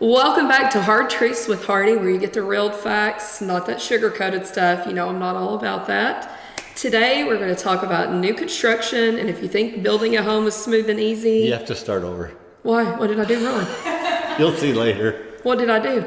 Welcome back to Hard Truths with Hardy, where you get the real facts, not that sugar-coated stuff. You know I'm not all about that. Today we're going to talk about new construction, and if you think building a home is smooth and easy... You have to start over. Why? What did I do wrong? You'll see later. What did I do?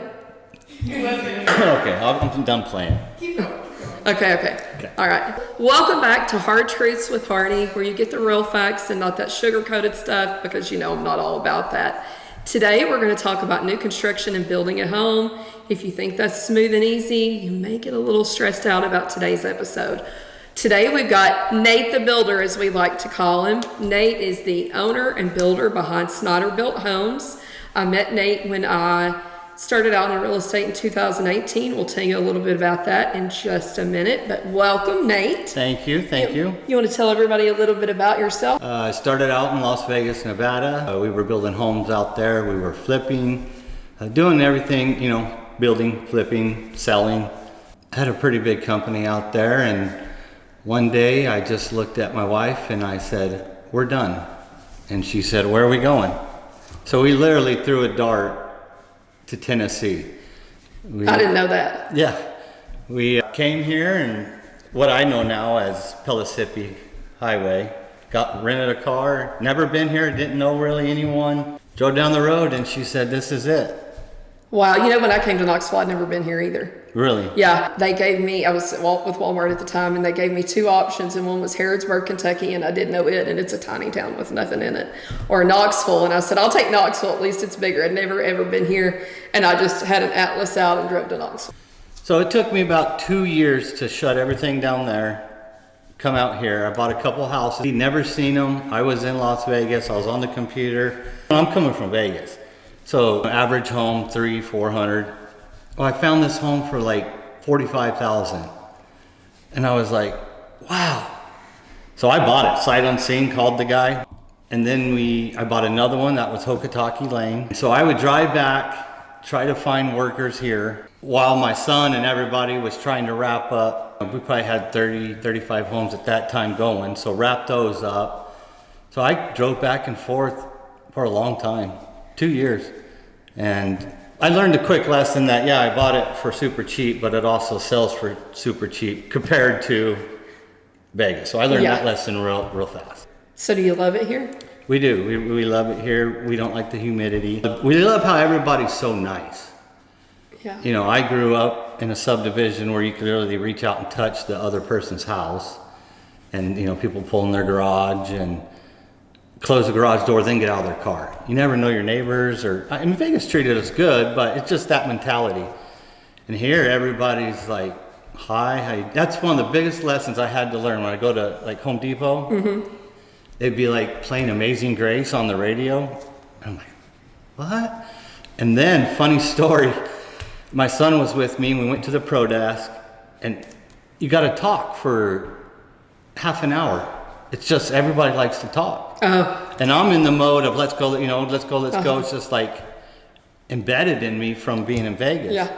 Okay, I'm done playing. Keep going. Okay. All right. Welcome back to Hard Truths with Hardy, where you get the real facts and not that sugar-coated stuff, because you know I'm not all about that. Today we're going to talk about new construction and building a home. If you think that's smooth and easy, you may get a little stressed out about today's episode. Today we've got Nate the Builder, as we like to call him. Nate is the owner and builder behind SniderBuilt Homes. I met Nate when I started out in real estate in 2018. We'll tell you a little bit about that in just a minute, but welcome, Nate. Thank you. You want to tell everybody a little bit about yourself? I started out in Las Vegas, Nevada. We were building homes out there. We were flipping, doing everything, building, flipping, selling. I had a pretty big company out there, and one day I just looked at my wife and I said, "We're done." And she said, "Where are we going?" So we literally threw a dart to Tennessee. I didn't know that. Yeah. We came here, and what I know now as Pellissippi Highway, rented a car, never been here, didn't know really anyone, drove down the road, and she said, "This is it." Wow, when I came to Knoxville, I'd never been here either. Really? Yeah, they gave me, I was with Walmart at the time, and they gave me two options, and one was Harrodsburg, Kentucky, and I didn't know it, and it's a tiny town with nothing in it, or Knoxville, and I said, I'll take Knoxville, at least it's bigger. I'd never ever been here, and I just had an atlas out and drove to Knoxville. So it took me about 2 years to shut everything down there, come out here. I bought a couple houses. He'd never seen them. I was in Las Vegas. I was on the computer. I'm coming from Vegas. So average home, $300-400. Well, I found this home for like $45,000. And I was like, wow. So I bought it, sight unseen, called the guy. And then I bought another one that was Hokataki Lane. So I would drive back, try to find workers here, while my son and everybody was trying to wrap up. We probably had 35 homes at that time going, so wrap those up. So I drove back and forth for a long time, 2 years. And I learned a quick lesson that, I bought it for super cheap, but it also sells for super cheap compared to Vegas. So I learned that lesson real fast. So do you love it here? We do. We love it here. We don't like the humidity. We love how everybody's so nice. Yeah. I grew up in a subdivision where you could literally reach out and touch the other person's house. And, people pull in their garage and close the garage door, then get out of their car. You never know your neighbors, Vegas treated us good, but it's just that mentality. And here, everybody's like, hi. That's one of the biggest lessons I had to learn when I go to like Home Depot. Mm-hmm. They'd be like playing Amazing Grace on the radio. I'm like, what? And then, funny story, my son was with me and we went to the pro desk, and you got to talk for half an hour. It's just everybody likes to talk. And I'm in the mode of let's go. It's just like embedded in me from being in Vegas. Yeah.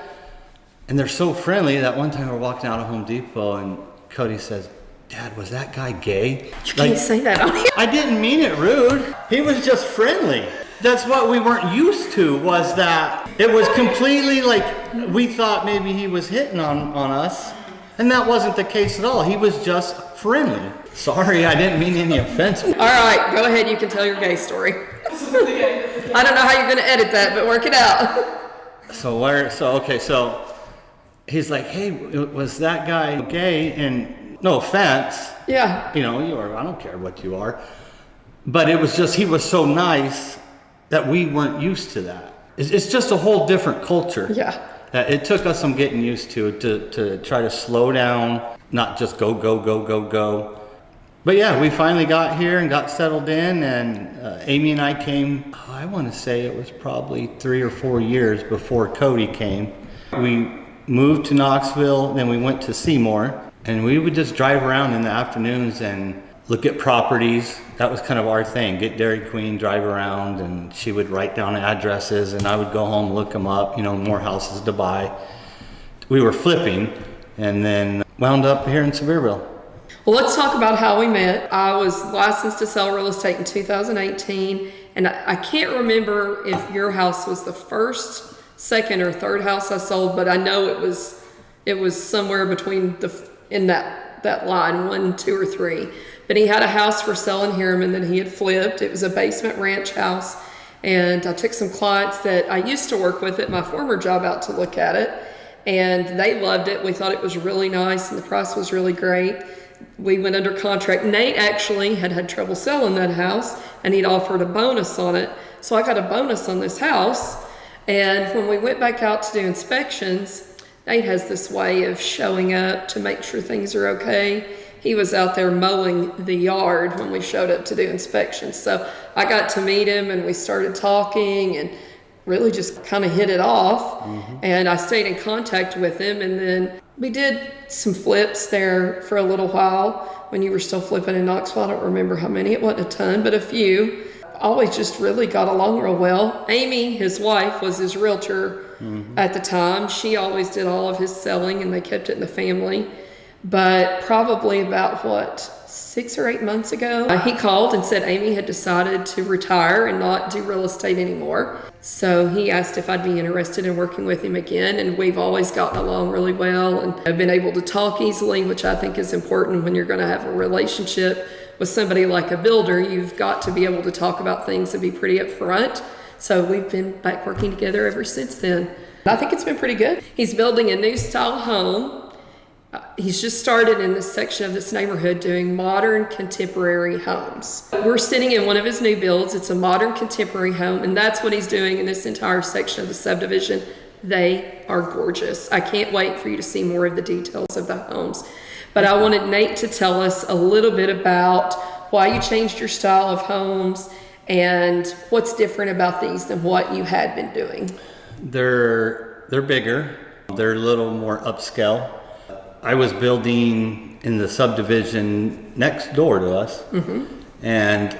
And they're so friendly that one time we're walking out of Home Depot and Cody says, "Dad, was that guy gay?" You can't say that on here. I didn't mean it rude. He was just friendly. That's what we weren't used to, was that it was completely like we thought maybe he was hitting on us. And that wasn't the case at all. He was just friendly. Sorry, I didn't mean any offense. All right, go ahead. You can tell your gay story. I don't know how you're going to edit that, but work it out. So he's like, "Hey, was that guy gay?" And no offense. Yeah. You are, I don't care what you are. But it was just, he was so nice that we weren't used to that. It's just a whole different culture. Yeah. It took us some getting used to try to slow down, not just go. But we finally got here and got settled in, and Amy and I came, I want to say it was probably 3 or 4 years before Cody came. We moved to Knoxville, then we went to Seymour, and we would just drive around in the afternoons and look at properties. That was kind of our thing, get Dairy Queen, drive around, and she would write down addresses, and I would go home, look them up, more houses to buy. We were flipping, and then wound up here in Sevierville. Well, let's talk about how we met. I was licensed to sell real estate in 2018, And I can't remember if your house was the first, second, or third house I sold, but I know it was somewhere between in that line, 1, 2, or 3. But he had a house for sale in Harriman that he had flipped. It was a basement ranch house. And I took some clients that I used to work with at my former job out to look at it. And they loved it. We thought it was really nice and the price was really great. We went under contract. Nate actually had trouble selling that house and he'd offered a bonus on it. So I got a bonus on this house. And when we went back out to do inspections, Nate has this way of showing up to make sure things are okay. He was out there mowing the yard when we showed up to do inspections. So I got to meet him and we started talking and really just kind of hit it off. And I stayed in contact with him, and then we did some flips there for a little while when you were still flipping in Knoxville. I don't remember how many, it wasn't a ton, but a few. Always just really got along real well. Amy, his wife, was his realtor at the time. She always did all of his selling and they kept it in the family. But probably about 6 or 8 months ago, he called and said Amy had decided to retire and not do real estate anymore. So he asked if I'd be interested in working with him again, and we've always gotten along really well, and I've been able to talk easily, which I think is important when you're going to have a relationship with somebody like a builder. You've got to be able to talk about things and be pretty upfront. So we've been back working together ever since then. I think it's been pretty good. He's building a new style home. He's just started in this section of this neighborhood doing modern contemporary homes. We're sitting in one of his new builds. It's a modern contemporary home, and that's what he's doing in this entire section of the subdivision. They are gorgeous. I can't wait for you to see more of the details of the homes. But I wanted Nate to tell us a little bit about why you changed your style of homes and what's different about these than what you had been doing. They're bigger. They're a little more upscale. I was building in the subdivision next door to us, and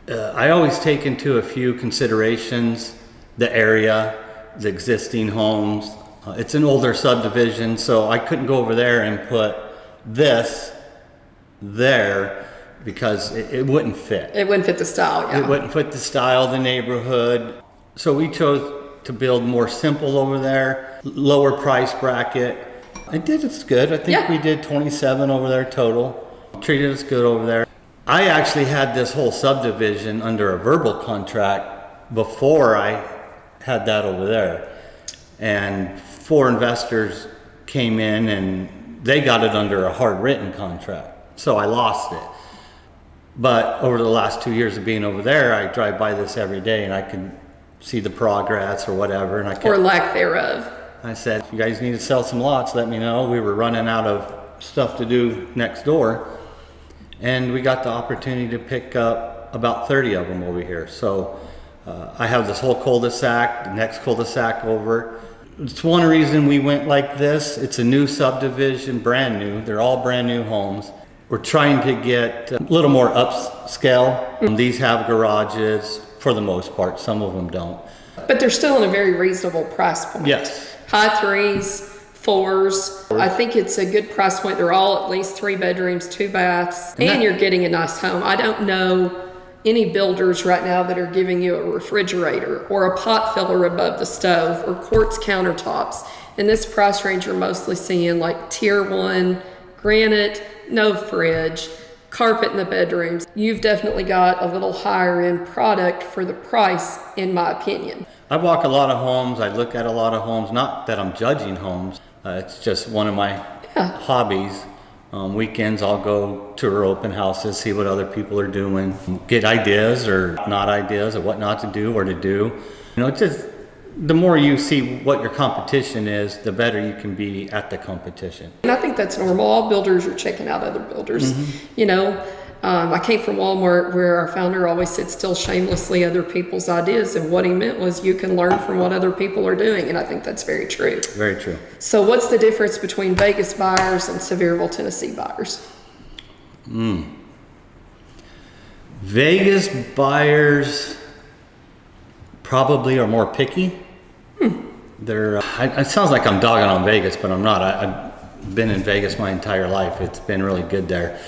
I always take into a few considerations the area, the existing homes. It's an older subdivision, so I couldn't go over there and put this there because it wouldn't fit. It wouldn't fit the style, yeah. It wouldn't fit the style of the neighborhood. So we chose to build more simple over there, lower price bracket. It's good. I think we did 27 over there total. Treated us good over there. I actually had this whole subdivision under a verbal contract before I had that over there. And 4 investors came in and they got it under a hard written contract. So I lost it. But over the last 2 years of being over there, I drive by this every day and I can see the progress or whatever. And or lack thereof. I said, if you guys need to sell some lots, let me know. We were running out of stuff to do next door. And we got the opportunity to pick up about 30 of them over here. So I have this whole cul-de-sac, the next cul-de-sac over. It's one reason we went like this. It's a new subdivision, brand new. They're all brand new homes. We're trying to get a little more upscale. These have garages for the most part. Some of them don't. But they're still in a very reasonable price point. Yes. High 3s, 4s. I think it's a good price point. They're all at least 3 bedrooms, 2 baths, and you're getting a nice home. I don't know any builders right now that are giving you a refrigerator or a pot filler above the stove or quartz countertops. In this price range, you're mostly seeing like tier 1 granite, no fridge, carpet in the bedrooms. You've definitely got a little higher end product for the price, in my opinion. I walk a lot of homes. I look at a lot of homes. Not that I'm judging homes. It's just one of my hobbies. Weekends I'll go tour open houses, see what other people are doing, get ideas or not ideas of what not to do or to do. You know, it's just the more you see what your competition is, the better you can be at the competition. And I think that's normal. All builders are checking out other builders. You know, I came from Walmart where our founder always said, steal shamelessly other people's ideas. And what he meant was you can learn from what other people are doing. And I think that's very true. Very true. So what's the difference between Vegas buyers and Sevierville, Tennessee buyers? Vegas buyers probably are more picky. It sounds like I'm dogging on Vegas, but I'm not. I've been in Vegas my entire life. It's been really good there.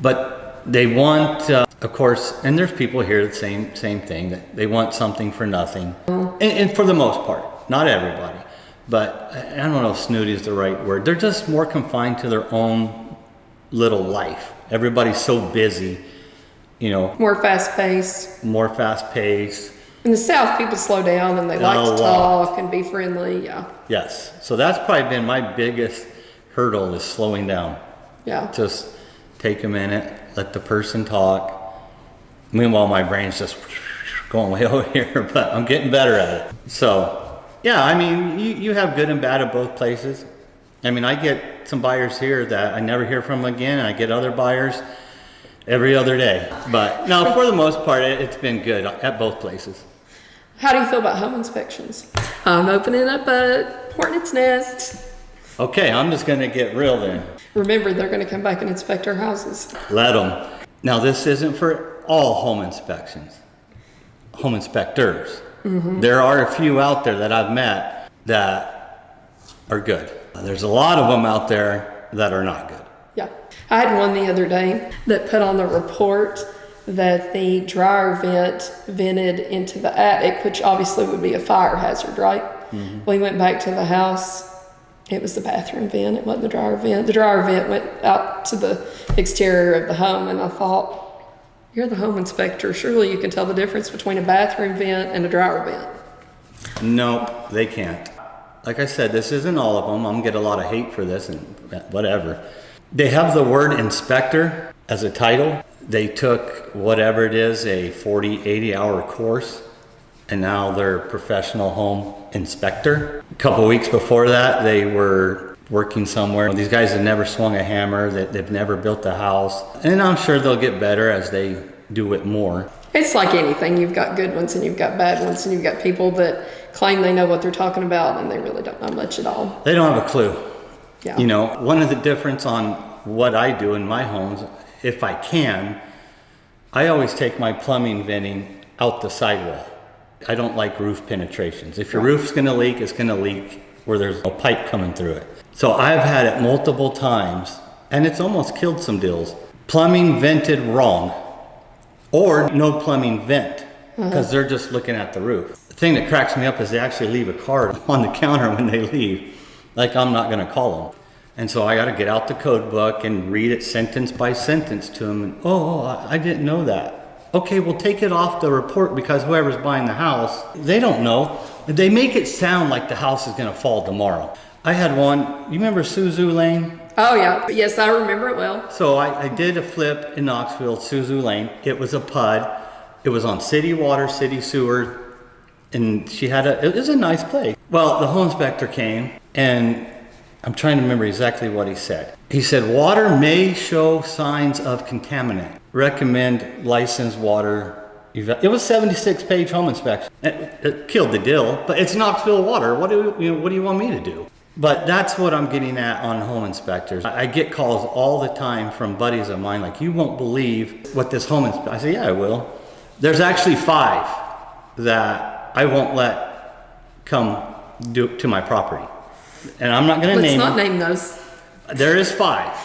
But they want Of course, and there's people here the same thing, that they want something for nothing. And for the most part, not everybody. But I don't know if snooty is the right word. They're just more confined to their own little life. Everybody's so busy, More fast-paced. More fast-paced. In the South, people slow down and they like to talk and be friendly, yeah. Yes, so that's probably been my biggest hurdle, is slowing down. Yeah. Just take a minute, let the person talk. Meanwhile, my brain's just going way over here, but I'm getting better at it. So, yeah, I mean, you have good and bad at both places. I mean, I get some buyers here that I never hear from again, and I get other buyers every other day. But no, for the most part, it's been good at both places. How do you feel about home inspections? I'm opening up a hornet's nest. Okay, I'm just gonna get real then. Remember, they're gonna come back and inspect our houses. Let them. Now, this isn't for all home inspections, home inspectors. There are a few out there that I've met that are good. There's a lot of them out there that are not good. Yeah. I had one the other day that put on the report that the dryer vent vented into the attic, which obviously would be a fire hazard, right? We went back to the house. It was the bathroom vent. It wasn't the dryer vent. The dryer vent went out to the exterior of the home, and I thought, you're the home inspector. Surely you can tell the difference between a bathroom vent and a dryer vent. No, they can't. Like I said, this isn't all of them. I'm gonna get a lot of hate for this and whatever. They have the word inspector as a title. They took whatever it is, a 40, 80 hour course, and now they're professional home inspector. A couple weeks before that, they were working somewhere. These guys have never swung a hammer, they've never built a house, and I'm sure they'll get better as they do it more. It's like anything. You've got good ones and you've got bad ones, and you've got people that claim they know what they're talking about and they really don't know much at all. They don't have a clue. Yeah. One of the difference on what I do in my homes, if I can, I always take my plumbing venting out the sidewall. I don't like roof penetrations. If your roof's gonna leak, it's gonna leak where there's a pipe coming through it. So I've had it multiple times, and it's almost killed some deals. Plumbing vented wrong, or no plumbing vent, because they're just looking at the roof. The thing that cracks me up is they actually leave a card on the counter when they leave, like I'm not gonna call them. And so I gotta get out the code book and read it sentence by sentence to them. And, I didn't know that. Okay, well, take it off the report, because whoever's buying the house, they don't know. They make it sound like the house is gonna fall tomorrow. I had one, you remember Suzu Lane? Oh yeah, yes, I remember it well. So I did a flip in Knoxville, Suzu Lane. It was a PUD. It was on city water, city sewer, and it was a nice place. Well, the home inspector came, and I'm trying to remember exactly what he said. He said, water may show signs of contaminant. Recommend licensed water. It was 76-page home inspection. It killed the deal, but it's Knoxville water. What do you want me to do? But that's what I'm getting at on home inspectors. I get calls all the time from buddies of mine, like, you won't believe what this home inspector. I say, yeah, I will. There's actually 5 that I won't let come to my property. And I'm not going to name them. Let's not name those. There is 5.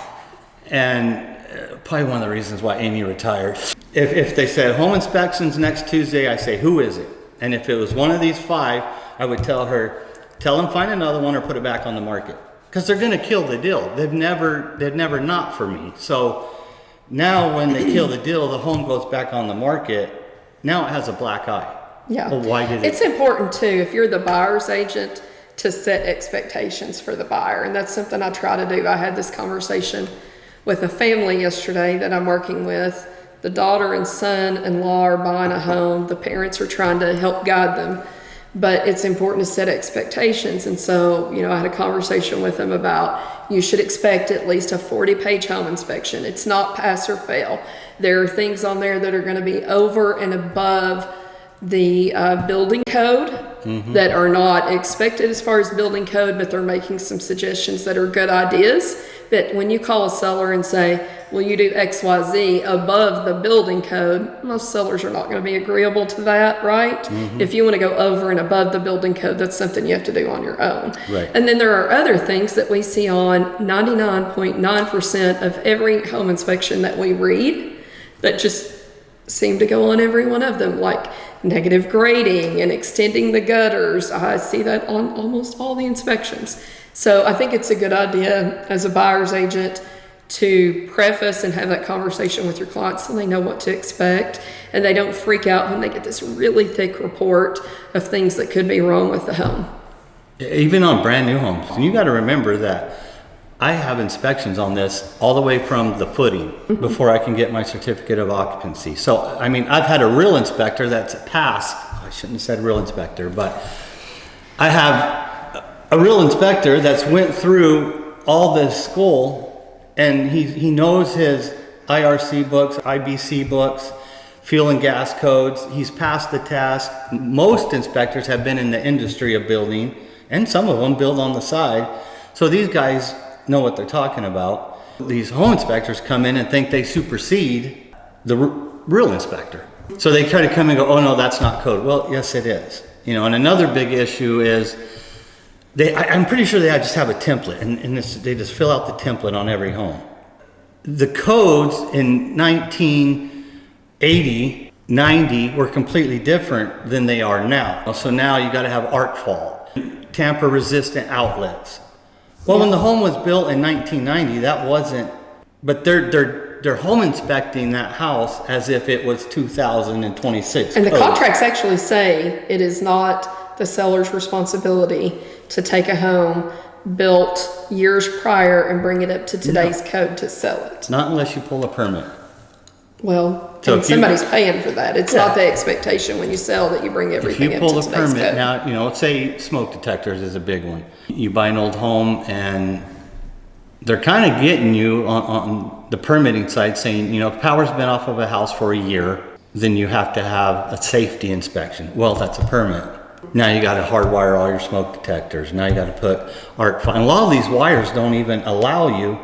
And probably one of the reasons why Amy retired. If they said home inspections next Tuesday, I say, who is it? And if it was one of these 5, I would tell them find another one or put it back on the market. Because they're going to kill the deal. They've never not for me. So now when they kill the deal, the home goes back on the market. Now it has a black eye. Yeah. Well, why did It's important too, if you're the buyer's agent, to set expectations for the buyer. And that's something I try to do. I had this conversation with a family yesterday that I'm working with. The daughter and son-in-law are buying a home. The parents are trying to help guide them. But it's important to set expectations. And so, I had a conversation with them about, you should expect at least a 40-page home inspection. It's not pass or fail. There are things on there that are going to be over and above the building code that are not expected as far as building code, but they're making some suggestions that are good ideas. But when you call a seller and say, will you do XYZ above the building code, most sellers are not going to be agreeable to that, right? If you want to go over and above the building code, that's something you have to do on your own. Right. And then there are other things that we see on 99.9% of every home inspection that we read that just seem to go on every one of them, like negative grading and extending the gutters. I see that on almost all the inspections. So I think it's a good idea as a buyer's agent to preface and have that conversation with your clients so they know what to expect and they don't freak out when they get this really thick report of things that could be wrong with the home. Even on brand new homes. And you got to remember that I have inspections on this all the way from the footing before I can get my certificate of occupancy. So, I mean, I've had a real inspector that's passed. I shouldn't have said real inspector, but I have a real inspector that's went through all this school, and he knows his IRC books, IBC books, fuel and gas codes. He's passed the test. Most inspectors have been in the industry of building, and some of them build on the side. So these guys know what they're talking about. These home inspectors come in and think they supersede the real inspector. So they try to come and go, oh no, that's not code. Well, yes it is. You know, and another big issue is I'm pretty sure they just have a template, and they just fill out the template on every home. The codes in 1980, 90 were completely different than they are now. So now you got to have arc fault, tamper resistant outlets. Well, when the home was built in 1990, that wasn't, but they're home inspecting that house as if it was 2026. And the contracts actually say it is not the seller's responsibility to take a home built years prior and bring it up to today's code to sell it. Not unless you pull a permit. Well, so and somebody's paying for that. It's not the expectation when you sell that you bring everything up to today's code. If you pull a permit, now, you know, let's say smoke detectors is a big one. You buy an old home and they're kind of getting you on the permitting side saying, you know, if power's been off of a house for a year, then you have to have a safety inspection. Well, that's a permit. Now you got to hardwire all your smoke detectors. Now you got to put arc. And a lot of these wires don't even allow you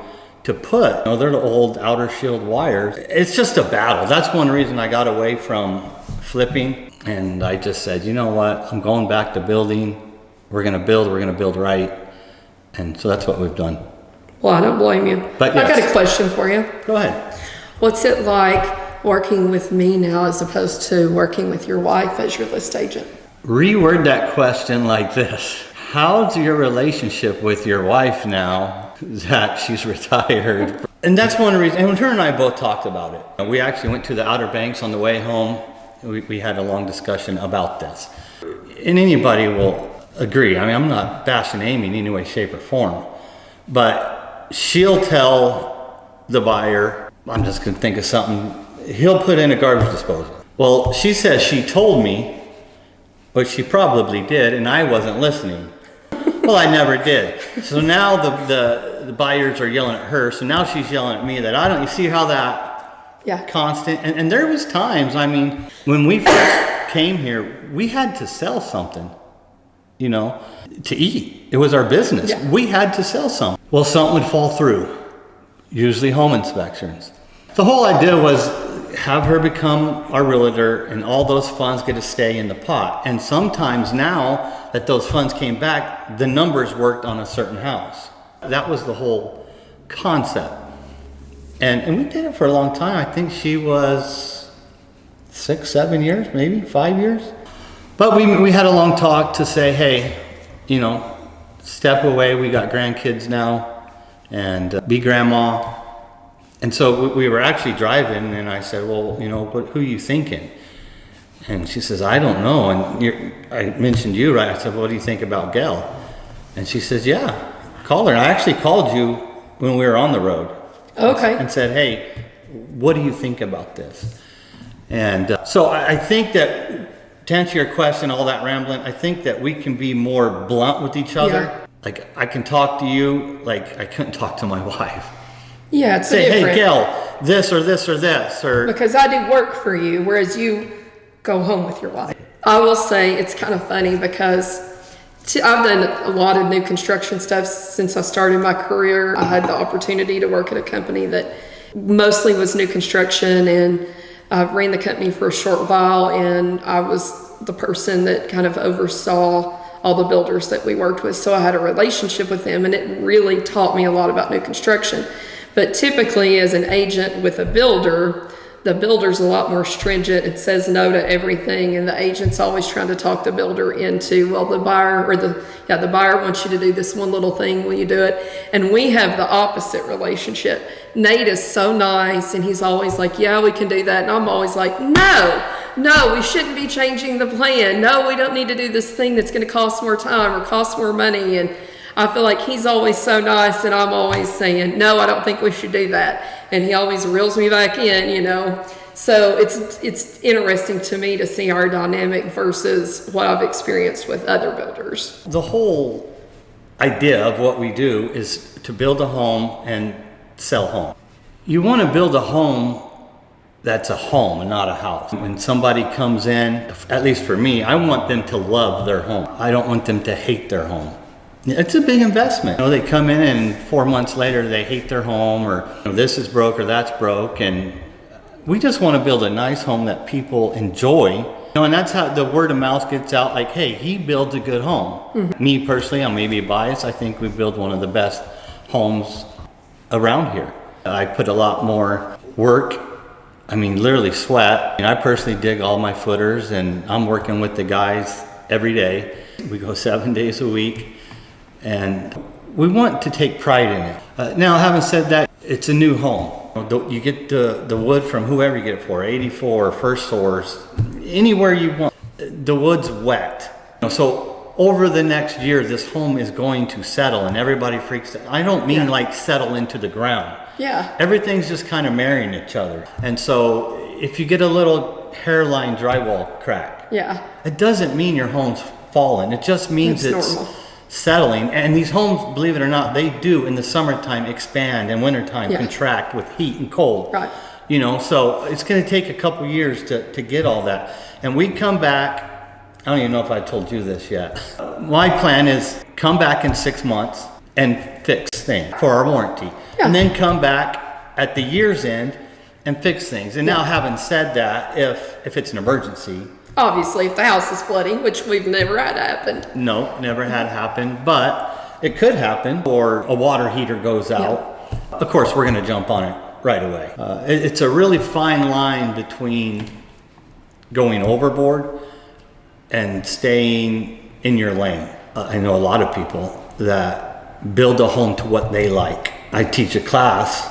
to put, you know, they're the old outer shield wires. It's just a battle. That's one reason I got away from flipping. And I just said, you know what, I'm going back to building. We're going to build right. And so that's what we've done. Well, I don't blame you. But yes. I've got a question for you. Go ahead. What's it like working with me now as opposed to working with your wife as your list agent? Reword that question like this. How's your relationship with your wife now that she's retired? And that's one reason, and her and I both talked about it. We actually went to the Outer Banks on the way home. We had a long discussion about this. And anybody will agree. I mean, I'm not bashing Amy in any way, shape, or form. But she'll tell the buyer, I'm just going to think of something, he'll put in a garbage disposal. Well, she says she told me, but she probably did, and I wasn't listening. Well, I never did. So now the buyers are yelling at her. So now she's yelling at me that I don't. You see how that constant? And there was times. I mean, when we first came here, we had to sell something, you know, to eat. It was our business. Yeah. We had to sell something. Well, something would fall through. Usually home inspections. The whole idea was have her become our realtor and all those funds get to stay in the pot. And sometimes now that those funds came back, the numbers worked on a certain house. That was the whole concept. And we did it for a long time. I think she was 6, 7 years, maybe 5 years. But we had a long talk to say, hey, you know, step away. We got grandkids now and be grandma. And so we were actually driving, and I said, well, you know, who are you thinking? And she says, I don't know. And I mentioned you, right? I said, well, what do you think about Gail? And she says, yeah, call her. And I actually called you when we were on the road. Okay. And said, hey, what do you think about this? And so I think that, to answer your question, all that rambling, I think that we can be more blunt with each other. Yeah. Like, I can talk to you like I couldn't talk to my wife. Yeah, it's say, different. Hey, Gail, this or this or this. Or because I do work for you, whereas you go home with your wife. I will say it's kind of funny because I've done a lot of new construction stuff since I started my career. I had the opportunity to work at a company that mostly was new construction, and I ran the company for a short while, and I was the person that kind of oversaw all the builders that we worked with. So I had a relationship with them, and it really taught me a lot about new construction. But typically as an agent with a builder, the builder's a lot more stringent. It says no to everything, and the agent's always trying to talk the builder into, well, the buyer the buyer wants you to do this one little thing, will you do it? And we have the opposite relationship. Nate is so nice, and he's always like, yeah, we can do that. And I'm always like, no, we shouldn't be changing the plan. No, we don't need to do this thing that's going to cost more time or cost more money. And I feel like he's always so nice, and I'm always saying, no, I don't think we should do that. And he always reels me back in, you know. So it's interesting to me to see our dynamic versus what I've experienced with other builders. The whole idea of what we do is to build a home and sell home. You want to build a home that's a home and not a house. When somebody comes in, at least for me, I want them to love their home. I don't want them to hate their home. It's a big investment. You know, they come in and 4 months later they hate their home, or this is broke or that's broke, and we just want to build a nice home that people enjoy. And that's how the word of mouth gets out, like, hey, he builds a good home. Mm-hmm. Me personally, I'm maybe biased. I think we build one of the best homes around here. I put a lot more work, literally sweat. I personally dig all my footers, and I'm working with the guys every day. We go 7 days a week. And we want to take pride in it. Now, having said that, it's a new home. You get the wood from whoever you get it for, 84, First Source, anywhere you want. The wood's wet. So over the next year, this home is going to settle, and everybody freaks out. I don't mean like settle into the ground. Yeah. Everything's just kind of marrying each other. And so if you get a little hairline drywall crack, it doesn't mean your home's fallen. It just means it's normal. Settling. And these homes, believe it or not, they do in the summertime expand and wintertime contract with heat and cold. Right. So it's going to take a couple years to get all that. And we come back, I don't even know if I told you this yet. My plan is come back in 6 months and fix things for our warranty. Yeah. And then come back at the year's end and fix things. And now, having said that, if it's an emergency, obviously, if the house is flooding, which we've never had happen. No, never had happen, but it could happen, or a water heater goes out. Yeah. Of course, we're going to jump on it right away. It's a really fine line between going overboard and staying in your lane. I know a lot of people that build a home to what they like. I teach a class,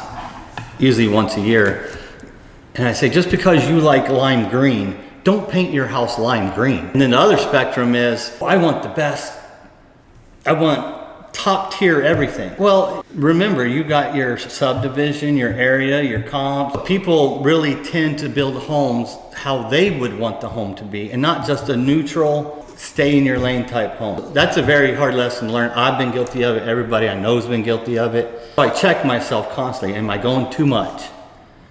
usually once a year, and I say, just because you like lime green, don't paint your house lime green. And then the other spectrum is, I want the best. I want top tier everything. Well, remember, you got your subdivision, your area, your comps. People really tend to build homes how they would want the home to be, and not just a neutral, stay in your lane type home. That's a very hard lesson to learn. I've been guilty of it. Everybody I know has been guilty of it. I check myself constantly. Am I going too much?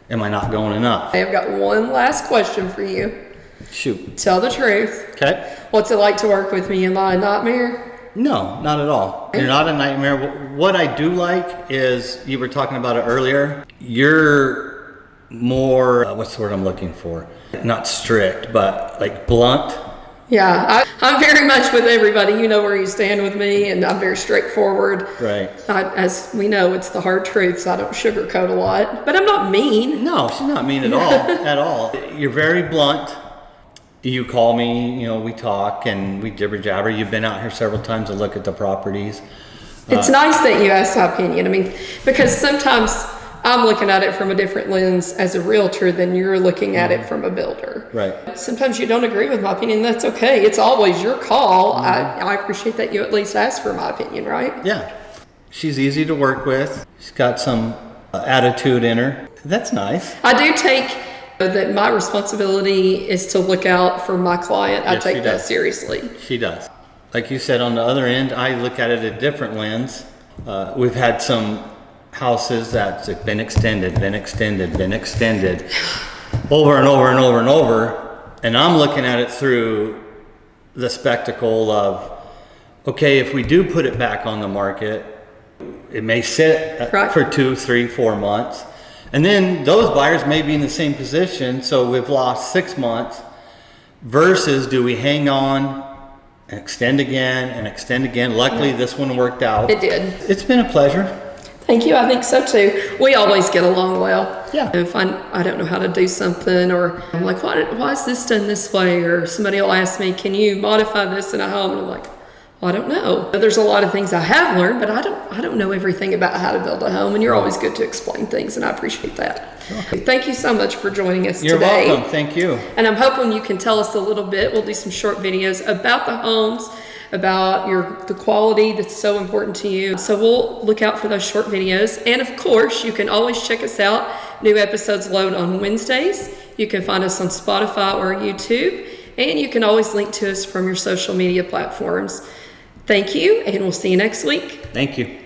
Am I not going enough? I've got one last question for you. Shoot. Tell the truth. Okay. What's it like to work with me? Am I a nightmare? No, not at all. You're not a nightmare. What I do like is, you were talking about it earlier, you're more, what's the word I'm looking for? Not strict, but like blunt. Yeah, I'm very much with everybody. You know where you stand with me, and I'm very straightforward. Right. As we know, it's the hard truth, so I don't sugarcoat a lot. But I'm not mean. No, she's not mean at all, at all. You're very blunt. You call me, we talk and we jibber jabber. You've been out here several times to look at the properties. It's nice that you ask my opinion. Because sometimes I'm looking at it from a different lens as a realtor than you're looking at it from a builder. Right. Sometimes you don't agree with my opinion. That's okay. It's always your call. I appreciate that you at least ask for my opinion, right? Yeah. She's easy to work with. She's got some attitude in her. That's nice. I do take that my responsibility is to look out for my client. I take that seriously. She does. Like you said, on the other end, I look at it a different lens. We've had some houses that's been extended, over and over and over and over. And I'm looking at it through the spectacle of, okay, if we do put it back on the market, it may sit for 2, 3, 4 months. And then those buyers may be in the same position, so we've lost 6 months, versus do we hang on and extend again and extend again. Luckily, this one worked out. It did. It's been a pleasure. Thank you. I think so too. We always get along well. Yeah. If I don't know how to do something, or I'm like, why is this done this way? Or somebody will ask me, can you modify this in a home? And I'm like, well, I don't know. There's a lot of things I have learned, but I don't know everything about how to build a home. And you're always good to explain things, and I appreciate that. Okay. Thank you so much for joining us today. You're welcome. Thank you. And I'm hoping you can tell us a little bit. We'll do some short videos about the homes, about the quality that's so important to you. So we'll look out for those short videos. And of course, you can always check us out. New episodes load on Wednesdays. You can find us on Spotify or YouTube. And you can always link to us from your social media platforms. Thank you, and we'll see you next week. Thank you.